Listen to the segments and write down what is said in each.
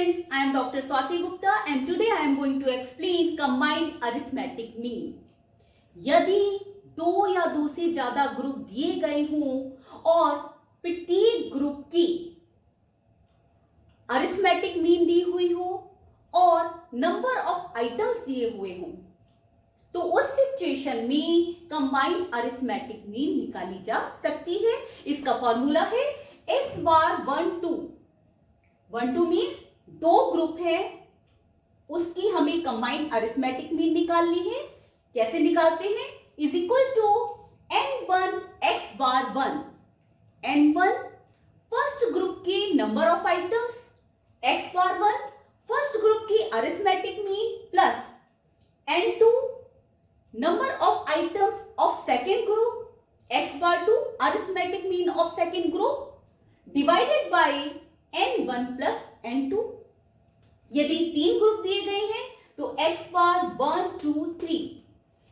friends, I am Dr. Swati Gupta and today I am going to explain combined arithmetic mean. यदि दो या दो से ज्यादा ग्रुप दिए गए हों और प्रत्येक ग्रुप की अरिथमेटिक मीन दी हुई हो और नंबर ऑफ आइटम्स दिए हुए हों तो उस सिचुएशन में कंबाइंड अरिथमेटिक मीन निकाली जा सकती है। इसका फॉर्मूला है x बार 1 2 1 2 मीन्स दो ग्रुप है, उसकी हमें कंबाइंड अरिथमेटिक मीन निकालनी है। कैसे निकालते हैं? Is equal to n1 x bar 1 n1 first group की number of items, x bar 1 first group की arithmetic mean plus n2 number of items of second group, x bar 2 arithmetic mean of second group divided by n1 plus n2। यदि तीन group दिए गए हैं तो x bar 1 2 3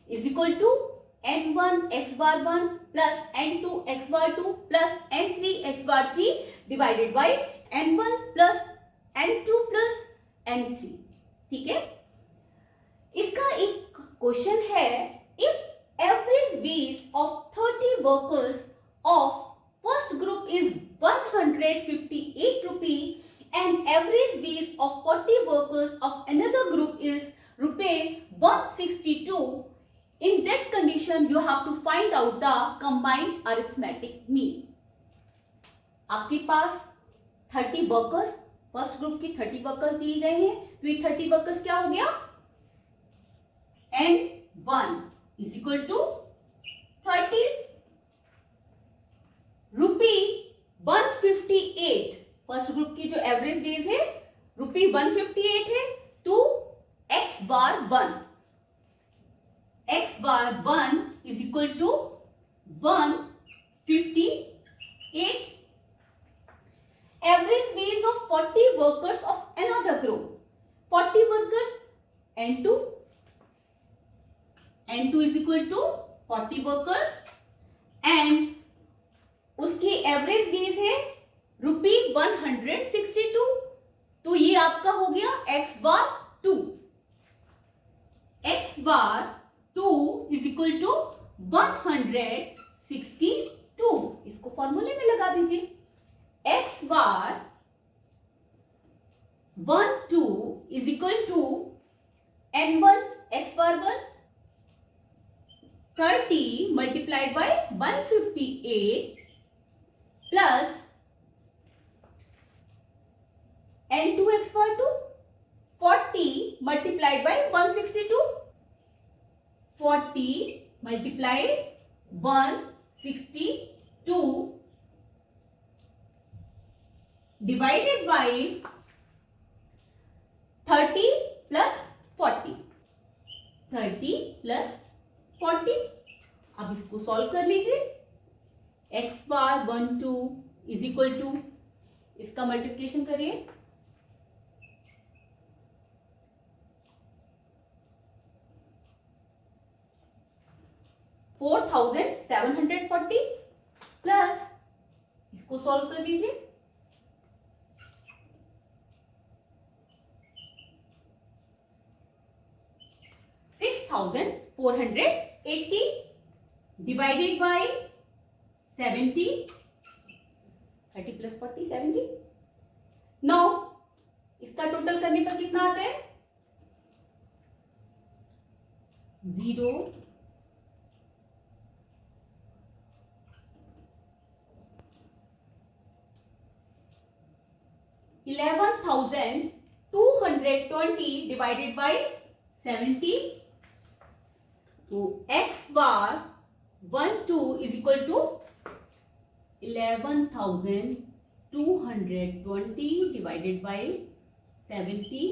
is equal to n1 x bar 1 plus n2 x bar 2 plus n3 x bar 3 divided by n1 plus n2 plus n3। ठीक है, इसका एक क्वेश्चन है, if average wage of 30 workers of first group is 158 rupee and average wage of 40 workers of another group is रुपए 162, in that condition you have to find out the combined arithmetic mean. आपके पास 30 workers, first group की 30 workers दिए गए हैं, तो ये 30 workers क्या हो गया? n1 is equal to 30 rupee 158, first group की जो एवरेज वेज है रुपी 158 है, तो x bar 1 is equal to 158। Average wage of 40 workers of another group, 40 workers n2 is equal to 40 workers and उसकी एवरेज वेज है रुपी 162, तो ये आपका हो गया x bar 2। x bar 2 is equal to 162, इसको फॉर्मूले में लगा दीजिए। x bar 1 2 is equal to n1 x bar 1 30 multiplied by 158 plus n2 x bar 2 40 multiplied by 162, 40 multiplied 162 divided by 30 plus 40, 30 plus 40। अब इसको सॉल्व कर लीजिए। x bar 1 2 is equal to, इसका मल्टीप्लिकेशन करिए, $4740 प्लस इसको सॉल्व कर लीजिए, $6480 divided by 70, 30 plus 40 70। नाउ इसका टोटल करने पर कितना आता है? 0 11,220 divided by 70, तो x bar 1 2 is equal to 11,220 divided by 70,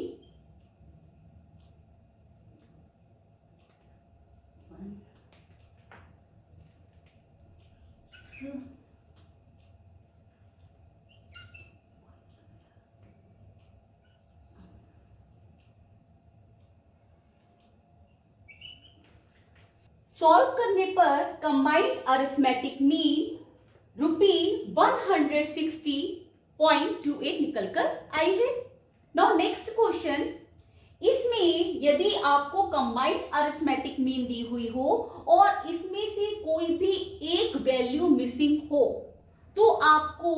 solve करने पर कंबाइंड अरिथमेटिक मीन रुपी 160.28 निकलकर आई है। नाउ नेक्स्ट क्वेश्चन, इसमें यदि आपको कंबाइंड अरिथमेटिक मीन दी हुई हो और इसमें से कोई भी एक वैल्यू मिसिंग हो तो आपको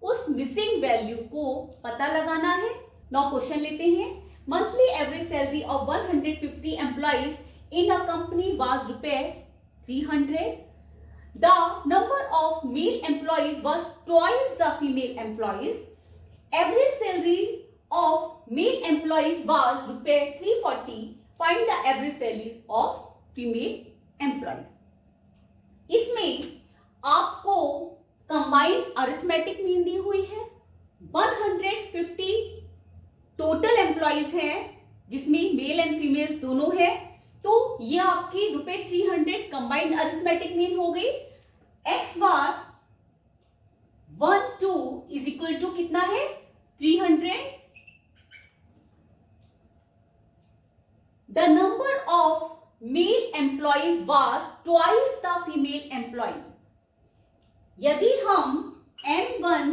उस मिसिंग वैल्यू को पता लगाना है। नाउ क्वेश्चन लेते हैं। Monthly average salary of 150 employees in a company was ₹300. The number of male employees was twice the female employees. Average salary of male employees was ₹340. Find the average salary of female employees. इसमें आपको combined arithmetic mean the हुई है। 150 total employees हैं जिसमें male and female दोनों है, तो ये आपकी ₹300 कंबाइंड अरिथमेटिक मीन हो गई। X bar 1 2 is equal to कितना है 300। The number of male employees was twice the female employee. यदि हम M1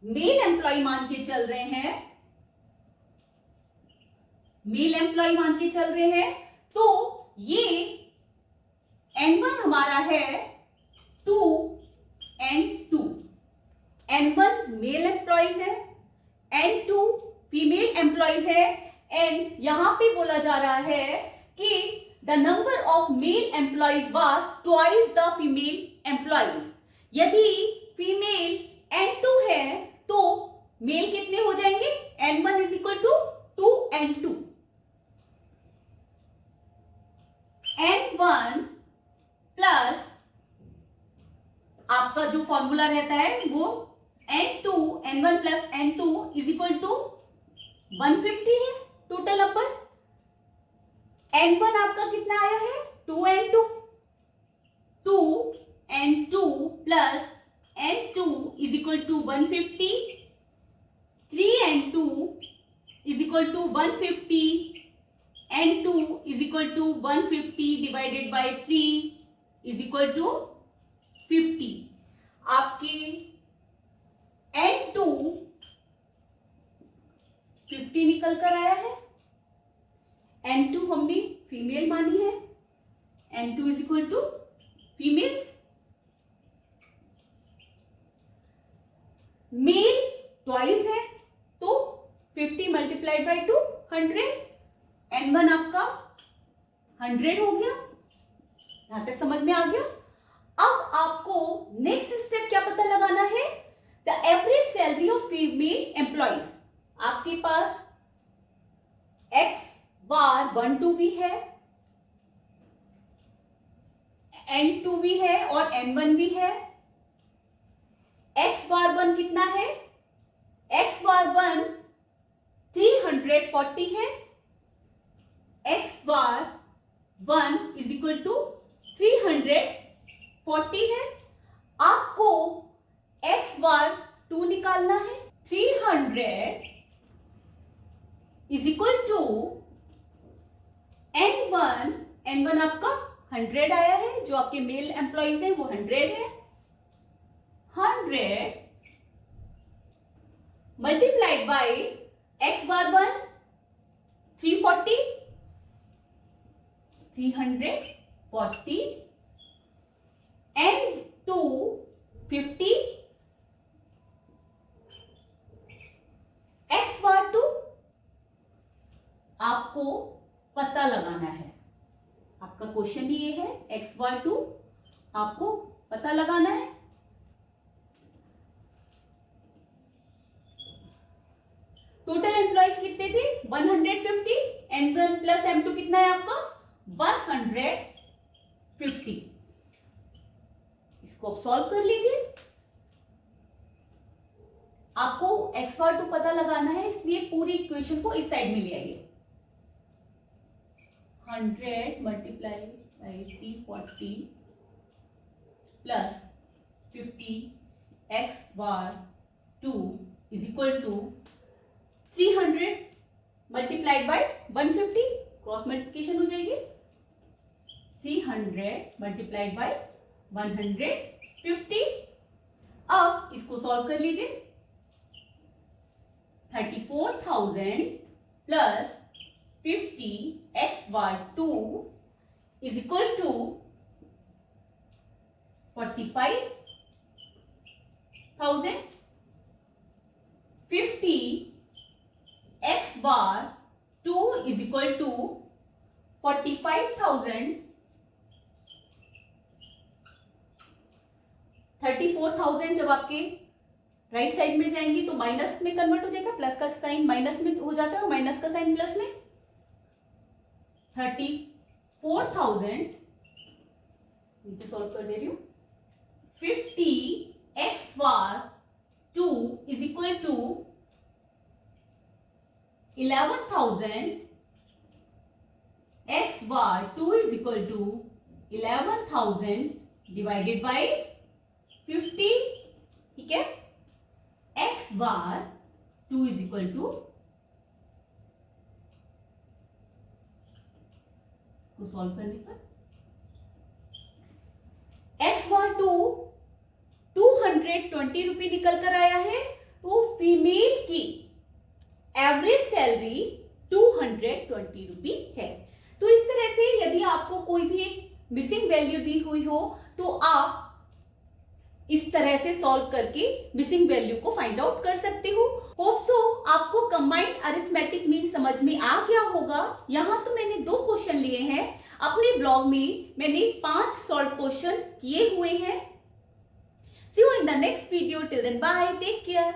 मेल एम्प्लॉय मान के चल रहे हैं, मेल एम्प्लॉय मान के चल रहे हैं, तो ये N1 हमारा है 2 N2। N1 मेल एम्प्लॉइज है, N2 फीमेल एम्प्लॉइज है, एंड यहां पे बोला जा रहा है कि the number of male employees was twice the female employees. यदि फीमेल N2 है तो मेल कितने हो जाएंगे, N1 is equal to 2 N2। N1 plus आपका जो फॉर्मूला रहता है वो N2, N1 plus N2 is equal to 150 है टोटल नंबर। N1 आपका कितना आया है 2N2, 2N2 plus N2 is equal to 150, 3N2 is equal to 150, N2 is equal to 150 divided by 3 is equal to 50। आपकी N2 50 निकल कर आया है। N2 हमने फीमेल मानी है, N2 is equal to females. Male twice है तो 50 मल्टीप्लाइड बाई 2 100। N1 आपका 100 हो गया। यहां तक समझ में आ गया। अब आपको नेक्स्ट स्टेप क्या पता लगाना है, the average salary of female employees. आपके पास एक्स बार 1 2 भी है, N2 भी है और N1 भी है। एक्स बार 1 कितना है, एक्स बार 1 340 है, x bar 1 is equal to 340 है। आपको एक्स बार 2 निकालना है। 300 is equal to N1, N1 आपका 100 आया है, जो आपके मेल एम्प्लॉइज है वो 100 है। 100 multiplied by X bar 1 340, 340 N2 50, x bar 2 आपको पता लगाना है। आपका क्वेश्चन ही ये है, एक्स बार 2 आपको पता लगाना है। टोटल एम्प्लॉइज कितने थे 150, N1 प्लस M2 कितना है आपका 150। इसको आप सॉल्व कर लीजिए। आपको एक्स बार 2 पता लगाना है, इसलिए पूरी इक्वेशन को इस साइड में ले आइए। 100 multiply by 340 plus 50 x bar 2 is equal to 300 multiplied by 150, cross multiplication हो जाएगी। 300 मल्टीप्लाइड बाई 150। अब इसको सॉल्व कर लीजिए। 34,000 plus 50x/2 is equal to 45,000. 50x/2 is equal to 45,000. 34,000 जब आपके राइट साइड में जाएंगी तो माइनस में कन्वर्ट हो जाएगा, प्लस का साइन माइनस में हो जाता है और माइनस का साइन प्लस में. 34,000 नीचे सॉल्व कर दे रही हूं. 50x/2 is equal to 11,000. x/2 is equal to 11,000 divided by 50. ठीक है. x/2 इज इक्वल टू को सॉल्व करने पर x/2 220 रुपये निकल कर आया है. तो फीमेल की एवरेज सैलरी 220 रुपये है. तो इस तरह से यदि आपको कोई भी मिसिंग वैल्यू दी हुई हो तो आप इस तरह से सॉल्व करके मिसिंग वैल्यू को फाइंड आउट कर सकते हो. होप सो आपको कंबाइंड अरिथमेटिक मीन समझ में आ गया होगा. यहां तो मैंने 2 क्वेश्चन लिए हैं. अपने ब्लॉग में मैंने 5 सॉल्व क्वेश्चन किए हुए हैं. See you in the next video. Till then bye, take care.